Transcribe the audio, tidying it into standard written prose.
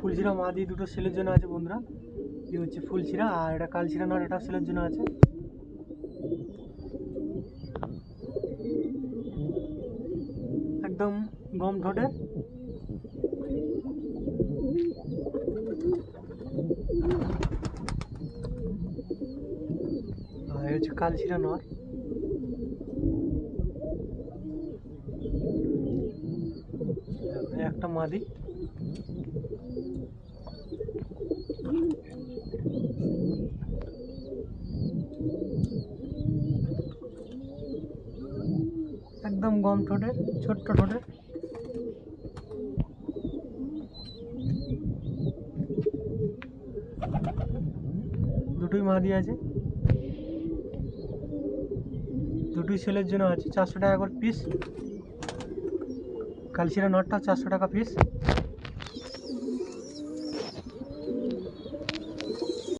ফুলছিরা মাদি দুটো সেলের জন্য আছে বন্ধুরা। এই হচ্ছে ফুলছিরা, আর এটা কালছিরা নর, এটা সেলের জন্য আছে। একদম গম ঠোঁটের। আর এই হচ্ছে কালছিরা নর। একটা মাদি। একদম গম ঠোঁটের, ছোট্ট ঠোঁটের। দুটোই মাদি আছে, দুটোই সেলের জন্য আছে। 400 টাকা করে পিস। কালচিরা নটটা 400 টাকা পিস।